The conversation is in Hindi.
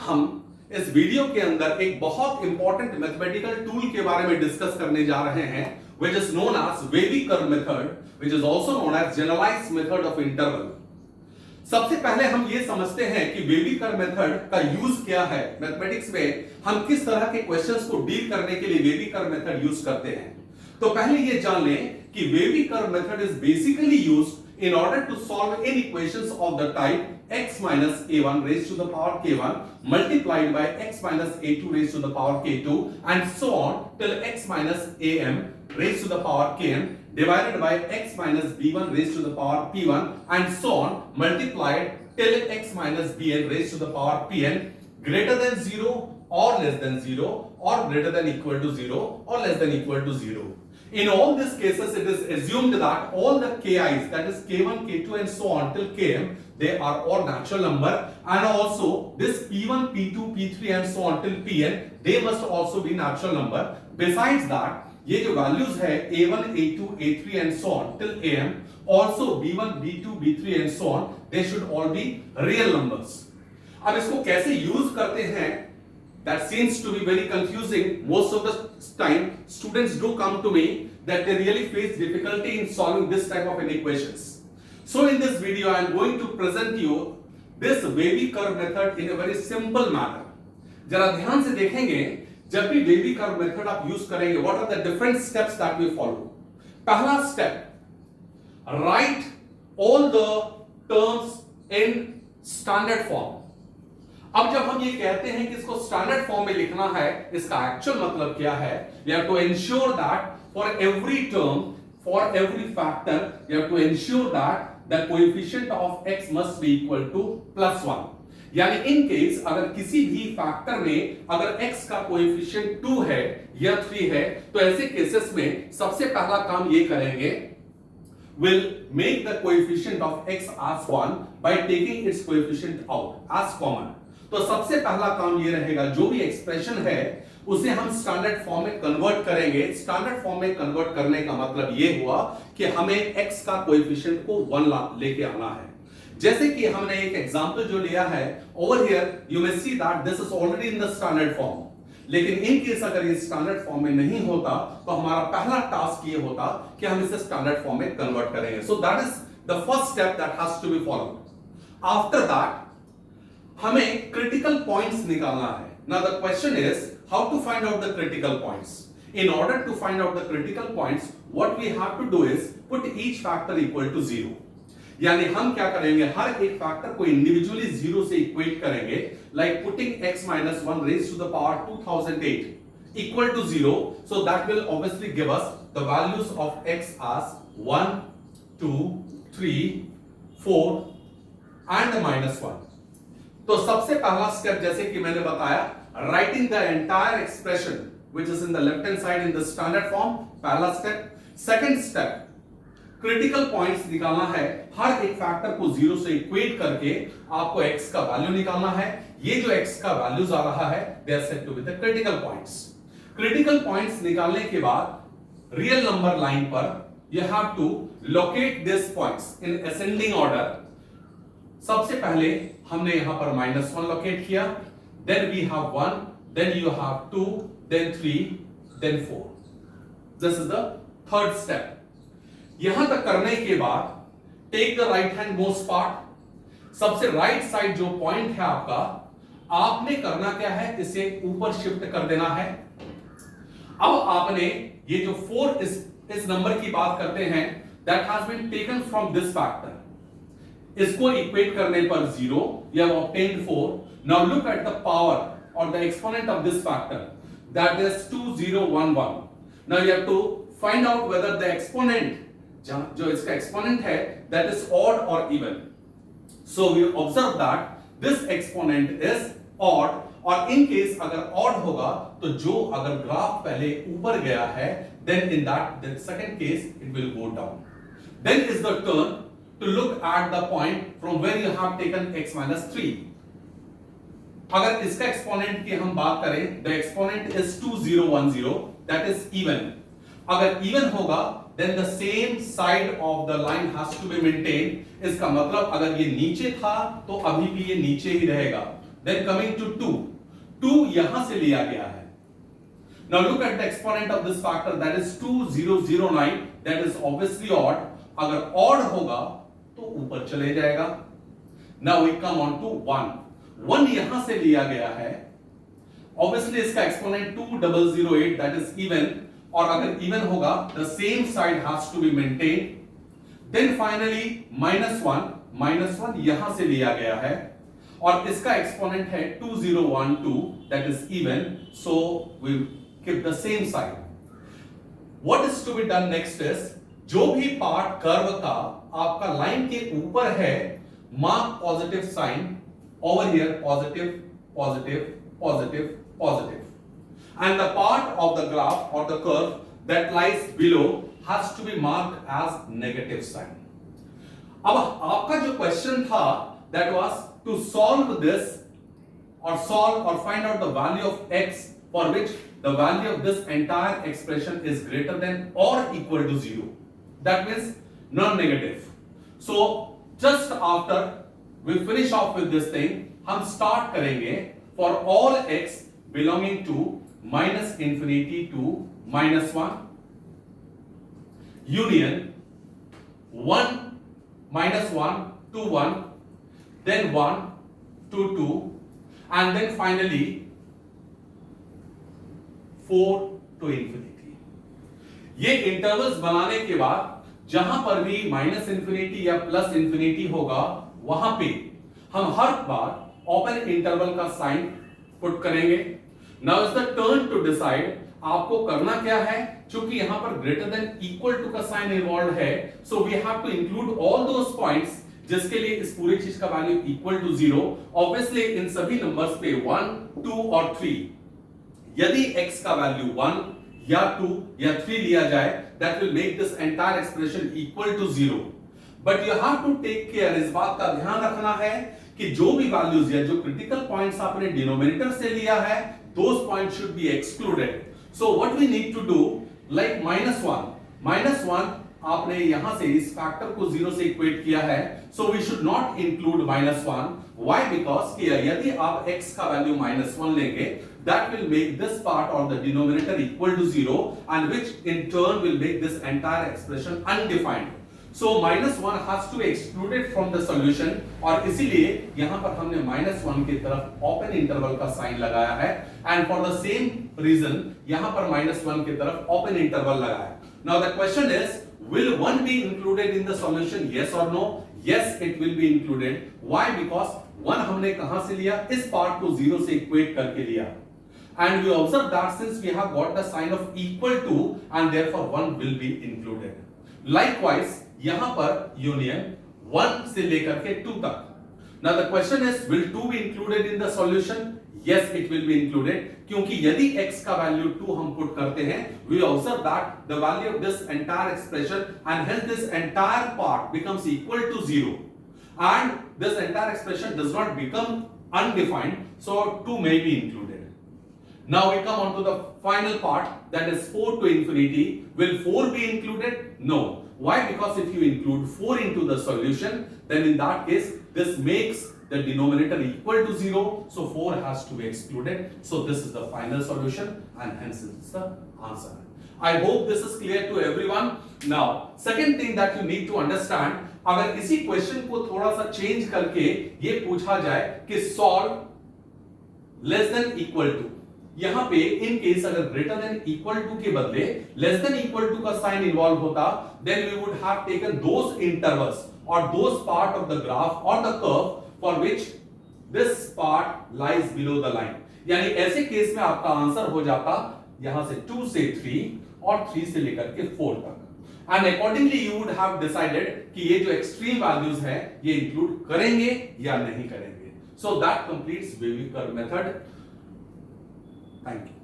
हम इस वीडियो के अंदर एक बहुत इंपॉर्टेंट मैथमेटिकल टूल के बारे में डिस्कस करने जा रहे हैं which is known as Wavy curve method which is also known as generalized method of interval। सबसे पहले हम ये समझते हैं कि वेवी कर्व मेथड का यूज क्या है मैथमेटिक्स में, हम किस तरह के क्वेश्चंस को डील करने के लिए वेवी कर्व मेथड यूज करते हैं। तो पहले ये जान लें कि wavy curve method is basically used in order to solve any equations of the type x minus a1 raised to the power k1 multiplied by x minus a2 raised to the power k2 and so on till x minus am raised to the power kn divided by x minus b1 raised to the power p1 and so on multiplied till x minus bn raised to the power pn greater than 0 or less than 0 or greater than equal to 0 or less than equal to 0. In all these cases, it is assumed that all the ki's, that is k1, k2 and so on till km, they are all natural number, and also this p1, p2, p3 and so on till pn, they must also be natural number. Besides that, ये जो values है a1, a2, a3 and so on till am, also b1, b2, b3 and so on, they should all be real numbers. अब इसको कैसे यूज करते हैं? That seems to be very confusing. Most of the time students do come to me that they really face difficulty in solving this type of equations. So in this video I am going to present you this wavy curve method in a very simple manner. जरा ध्यान से देखेंगे, जब भी wavy curve method आप यूज करेंगे, what are the different steps that we follow? पहला step, write all the terms in standard form. अब जब हम ये कहते हैं कि इसको स्टैंडर्ड फॉर्म में लिखना है, इसका एक्चुअल मतलब क्या है? You have to ensure that for every term, for every factor, you have to ensure that the coefficient of x must be equal to +1. यानी इन केस अगर किसी भी फैक्टर में अगर x का कोएफिशिएंट 2 है या 3 है, तो ऐसे केसेस में सबसे पहला काम ये करेंगे, will make the coefficient of x as 1 by taking its coefficient out as common. तो सबसे पहला काम ये रहेगा, जो भी एक्सप्रेशन है उसे हम स्टैंडर्ड फॉर्म में कन्वर्ट करेंगे। स्टैंडर्ड फॉर्म में कन्वर्ट करने का मतलब ये हुआ कि हमें x का कोएफिशिएंट को 1 लेके आना है। जैसे कि हमने एक एग्जांपल जो लिया है, over here you may see that this is already in the standard form, लेकिन इन केस अगर ये स्टैंडर्ड फॉर्म में नहीं होता तो हमारा पहला टास्क ये होता कि हम इसे स्टैंडर्ड फॉर्म में कन्वर्ट करेंगे। So that is the first step that has to be followed. After that हमें क्रिटिकल पॉइंट्स निकालना है। Now the question is how to find out the critical points. In order to find out the critical points, what we have to do is put each factor equal to 0। यानी हम क्या करेंगे, हर एक फैक्टर को इंडिविजुअली 0 से इक्वेट करेंगे, like putting x minus 1 raised to the power 2008 equal to 0. So that will obviously give us the values of x as 1, 2, 3, 4 and -1. तो सबसे पहला स्टेप, जैसे कि मैंने बताया, writing the entire expression which is in the left hand side in the standard form, पहला स्टेप। सेकंड स्टेप, क्रिटिकल पॉइंट्स निकालना है। हर एक फैक्टर को 0 से इक्वेट करके आपको x का वैल्यू निकालना है। ये जो x का वैल्यूज आ रहा है, they are said to be the critical points. Critical points निकालने के बाद रियल नंबर लाइन पर you have to locate this points in ascending order. सबसे पहले हमने यहां पर -1 लोकेट किया, then we have 1, then you have 2, then 3, then 4। This is the third step. यहां तक करने के बाद take the right hand most part. सबसे राइट साइड जो पॉइंट है आपका, आपने करना क्या है, इसे ऊपर शिफ्ट कर देना है। अब आपने ये जो 4 इस नंबर की बात करते हैं, that has been taken from this factor. इसको इक्वेट करने पर 0, you have obtained 4. Now look at the power or the exponent of this factor, that is 2011. Now you have to find out whether the exponent, जो इसका exponent है, that is odd or even. So we observe that this exponent is odd, और in case अगर odd होगा तो जो अगर ग्राफ पहले ऊपर गया है, then in that second case it will go down. Then is the turn to look at the point from where you have taken x minus 3. अगर इसका एक्सपोनेंट की हम बात करें, the exponent is 2010, that is even. अगर even होगा, then the same side of the line has to be maintained. इसका मतलब अगर ये नीचे था तो अभी भी ये नीचे ही रहेगा। then coming to 2, 2 यहां से लिया गया है. Now look at the exponent of this factor, that is 2009, that is obviously odd. अगर odd होगा तो ऊपर चले जाएगा. Now we come on to 1, 1 यहां से लिया गया है. Obviously इसका exponent 2008, that is even, और अगर even होगा the same side has to be maintained. Then finally -1 यहां से लिया गया है और इसका एक्सपोनेंट है 2012, that is even, so we keep the same side. What is to be done next is, जो भी पार्ट कर्व का आपका लाइन के ऊपर है, mark positive sign over here, positive, positive, positive, positive, and the part of the graph or the curve that lies below has to be marked as negative sign. अब आपका जो क्वेश्चन था, that was to solve this or solve or find out the value of x for which the value of this entire expression is greater than or equal to 0. That means non-negative. So just after we finish off with this thing, हम start करेंगे for all x belonging to -infinity to -1, union 1 -1 to 1, then 1 to 2, and then finally 4 to infinity. ये इंटरवल्स बनाने के बाद जहां पर भी -infinity या +infinity होगा, वहां पे हम हर बार ओपन इंटरवल का साइन पुट करेंगे. Now is the turn to decide आपको करना क्या है. क्योंकि यहां पर ग्रेटर देन इक्वल टू का साइन इन्वॉल्व है, so we have to include all those points जिसके लिए इस पूरी चीज का वैल्यू इक्वल टू 0. ऑब्वियसली इन सभी नंबर्स पे 1, 2 और 3, यदि x का वैल्यू 1 या 2 या 3 लिया जाए, that will make this entire expression equal to 0. But you have to take care, इस बात का ध्यान रखना है कि जो भी वैल्यूज या जो क्रिटिकल पॉइंट्स आपने डिनोमिनेटर से लिया है, those points should be excluded. So what we need to do, like -1 आपने यहां से इस फैक्टर को 0 से इक्वेट किया है, so we should not include -1. Why? Because कि यदि आप x का वैल्यू -1 लेंगे, that will make this part or the denominator equal to 0, and which in turn will make this entire expression undefined. So -1 has to be excluded from the solution, और इसीलिए यहां पर हमने -1 की तरफ ओपन इंटरवल का साइन लगाया है, and for the same reason यहां पर -1 की तरफ ओपन इंटरवल लगाया है. Now the question is, will 1 be included in the solution? Yes or no? Yes, it will be included. Why? Because 1 हमने कहां से लिया? इस पार्ट को 0 से इक्वेट करके लिया, and we observe that since we have got the sign of equal to, and therefore 1 will be included. Likewise यहां पर यूनियन 1 से लेकर के 2 तक. Now the question is, will 2 be included in the solution? Yes, it will be included, क्योंकि यदि x का वैल्यू 2 हम पुट करते हैं, we observe that the value of this entire expression and hence this entire part becomes equal to 0, and this entire expression does not become undefined, so 2 may be included. Now we come on to the final part, that is 4 to infinity. Will 4 be included? No. Why? Because if you include 4 into the solution, then in that case this makes the denominator equal to 0, so 4 has to be excluded. So this is the final solution, and hence it's the answer. I hope this is clear to everyone. Now second thing that you need to understand, अगर इसी क्वेश्चन को थोड़ा सा चेंज करके ये पूछा जाए कि solve less than equal to, यहां पे इन केस अगर ग्रेटर देन इक्वल टू के बदले लेस देन इक्वल टू का साइन इन्वॉल्व होता, then we would have taken those intervals और those part of the graph और the curve for which this part lies below the line. यानी ऐसे केस में आपका आंसर हो जाता यहां से 2 से 3 और 3 से लेकर के 4 तक, and accordingly you would have decided कि ये जो एक्सट्रीम वैल्यूज हैं ये इंक्लूड करेंगे या नहीं करेंगे. So that completes wavy curve method. Thank you.